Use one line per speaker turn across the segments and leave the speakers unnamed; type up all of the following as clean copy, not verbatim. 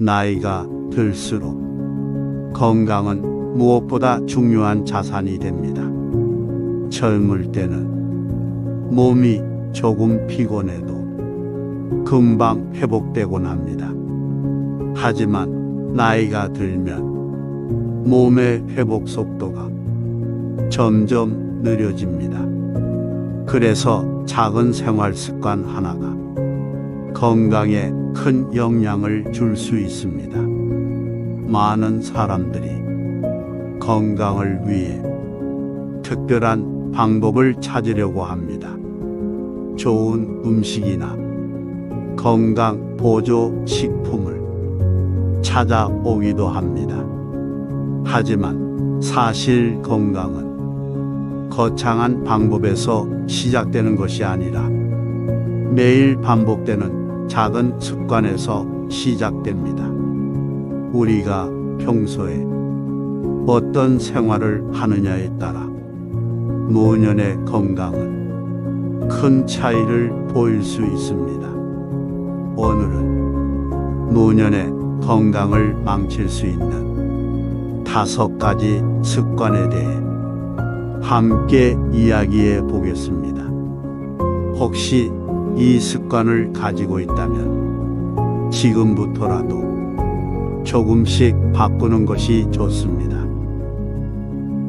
나이가 들수록 건강은 무엇보다 중요한 자산이 됩니다. 젊을 때는 몸이 조금 피곤해도 금방 회복되곤 합니다. 하지만 나이가 들면 몸의 회복 속도가 점점 느려집니다. 그래서 작은 생활 습관 하나가 건강에 큰 영향을 줄 수 있습니다. 많은 사람들이 건강을 위해 특별한 방법을 찾으려고 합니다. 좋은 음식이나 건강 보조 식품을 찾아오기도 합니다. 하지만 사실 건강은 거창한 방법에서 시작되는 것이 아니라 매일 반복되는 작은 습관에서 시작됩니다. 우리가 평소에 어떤 생활을 하느냐에 따라 노년의 건강은 큰 차이를 보일 수 있습니다. 오늘은 노년의 건강을 망칠 수 있는 5가지 습관에 대해 함께 이야기해 보겠습니다. 혹시 이 습관을 가지고 있다면 지금부터라도 조금씩 바꾸는 것이 좋습니다.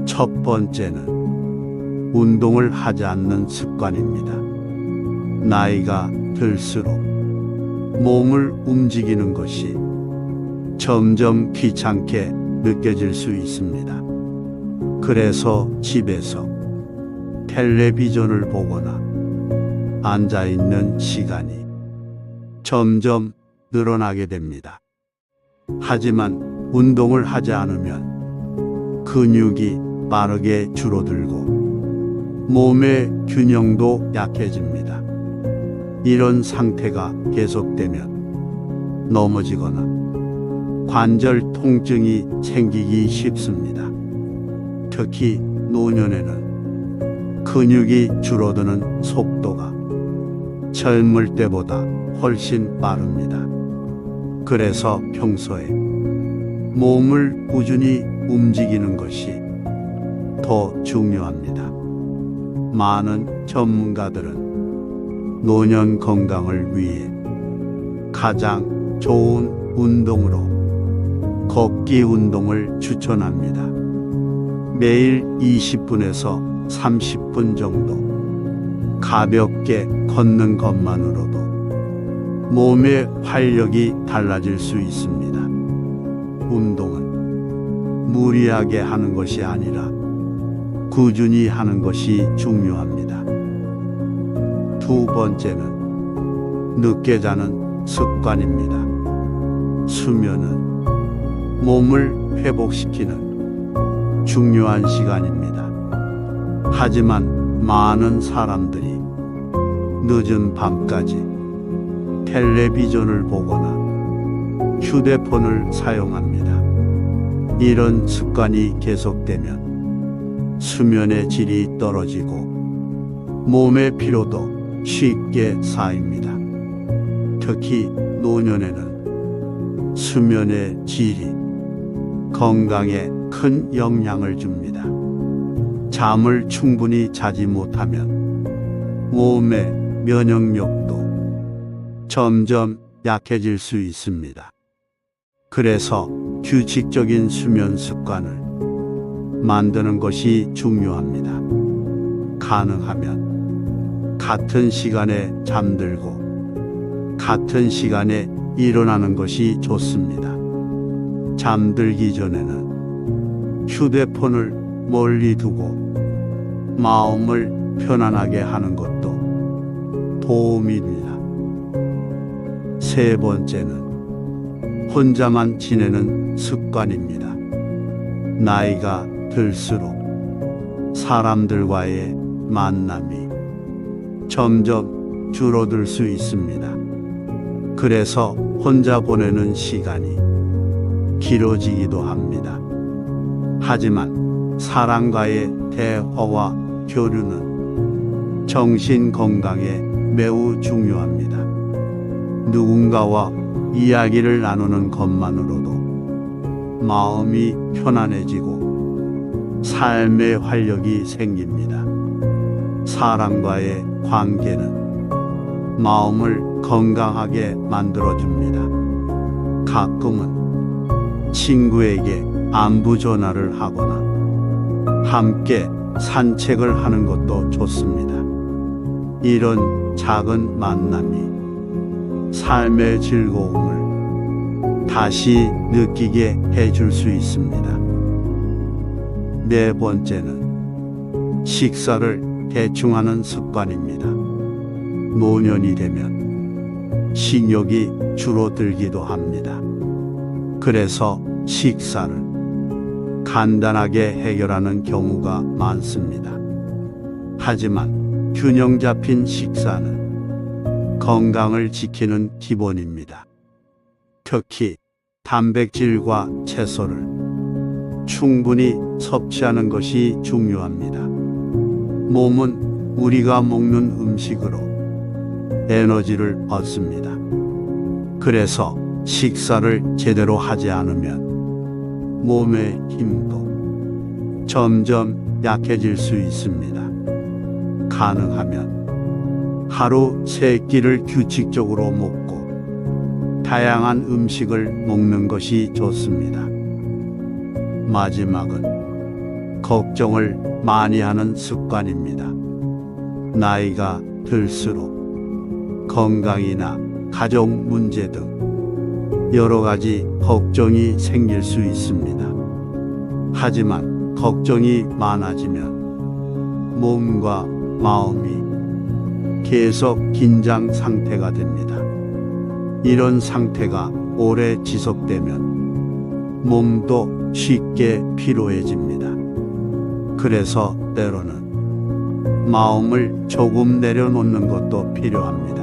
첫 번째는 운동을 하지 않는 습관입니다. 나이가 들수록 몸을 움직이는 것이 점점 귀찮게 느껴질 수 있습니다. 그래서 집에서 텔레비전을 보거나 앉아 있는 시간이 점점 늘어나게 됩니다. 하지만 운동을 하지 않으면 근육이 빠르게 줄어들고 몸의 균형도 약해집니다. 이런 상태가 계속되면 넘어지거나 관절 통증이 생기기 쉽습니다. 특히 노년에는 근육이 줄어드는 속도가 젊을 때보다 훨씬 빠릅니다. 그래서 평소에 몸을 꾸준히 움직이는 것이 더 중요합니다. 많은 전문가들은 노년 건강을 위해 가장 좋은 운동으로 걷기 운동을 추천합니다. 매일 20분에서 30분 정도 가볍게 걷는 것만으로도 몸의 활력이 달라질 수 있습니다. 운동은 무리하게 하는 것이 아니라 꾸준히 하는 것이 중요합니다. 두 번째는 늦게 자는 습관입니다. 수면은 몸을 회복시키는 중요한 시간입니다. 하지만 많은 사람들이 늦은 밤까지 텔레비전을 보거나 휴대폰을 사용합니다. 이런 습관이 계속되면 수면의 질이 떨어지고 몸의 피로도 쉽게 쌓입니다. 특히 노년에는 수면의 질이 건강에 큰 영향을 줍니다. 잠을 충분히 자지 못하면 몸의 면역력도 점점 약해질 수 있습니다. 그래서 규칙적인 수면 습관을 만드는 것이 중요합니다. 가능하면 같은 시간에 잠들고 같은 시간에 일어나는 것이 좋습니다. 잠들기 전에는 휴대폰을 멀리 두고 마음을 편안하게 하는 것도 도움이 됩니다. 세 번째는 혼자만 지내는 습관입니다. 나이가 들수록 사람들과의 만남이 점점 줄어들 수 있습니다. 그래서 혼자 보내는 시간이 길어지기도 합니다. 하지만 사람과의 대화와 교류는 정신 건강에 매우 중요합니다. 누군가와 이야기를 나누는 것만으로도 마음이 편안해지고 삶의 활력이 생깁니다. 사람과의 관계는 마음을 건강하게 만들어줍니다. 가끔은 친구에게 안부 전화를 하거나 함께 산책을 하는 것도 좋습니다. 이런 작은 만남이 삶의 즐거움을 다시 느끼게 해줄 수 있습니다. 네 번째는 식사를 대충 하는 습관입니다. 노년이 되면 식욕이 줄어들기도 합니다. 그래서 식사를 간단하게 해결하는 경우가 많습니다. 하지만 균형 잡힌 식사는 건강을 지키는 기본입니다. 특히 단백질과 채소를 충분히 섭취하는 것이 중요합니다. 몸은 우리가 먹는 음식으로 에너지를 얻습니다. 그래서 식사를 제대로 하지 않으면 몸의 힘도 점점 약해질 수 있습니다. 가능하면 하루 3끼를 규칙적으로 먹고 다양한 음식을 먹는 것이 좋습니다. 마지막은 걱정을 많이 하는 습관입니다. 나이가 들수록 건강이나 가족 문제 등 여러 가지 걱정이 생길 수 있습니다. 하지만 걱정이 많아지면 몸과 마음이 계속 긴장 상태가 됩니다. 이런 상태가 오래 지속되면 몸도 쉽게 피로해집니다. 그래서 때로는 마음을 조금 내려놓는 것도 필요합니다.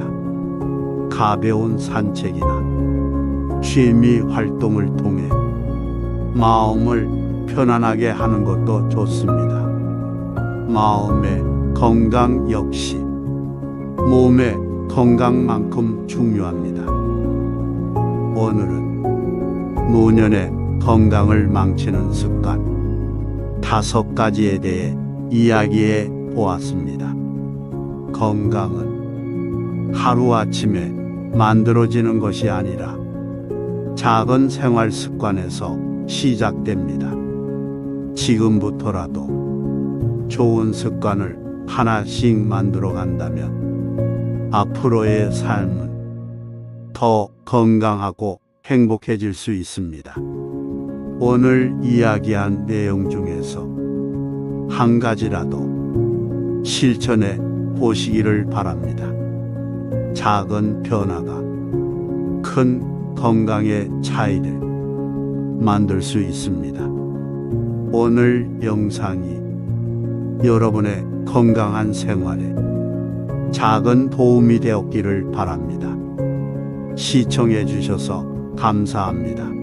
가벼운 산책이나 취미 활동을 통해 마음을 편안하게 하는 것도 좋습니다. 마음의 건강 역시 몸의 건강만큼 중요합니다. 오늘은 노년의 건강을 망치는 습관 5가지에 대해 이야기해 보았습니다. 건강은 하루아침에 만들어지는 것이 아니라 작은 생활 습관에서 시작됩니다. 지금부터라도 좋은 습관을 하나씩 만들어 간다면 앞으로의 삶은 더 건강하고 행복해질 수 있습니다. 오늘 이야기한 내용 중에서 한 가지라도 실천해 보시기를 바랍니다. 작은 변화가 큰 건강의 차이를 만들 수 있습니다. 오늘 영상이 여러분의 건강한 생활에 작은 도움이 되었기를 바랍니다. 시청해 주셔서 감사합니다.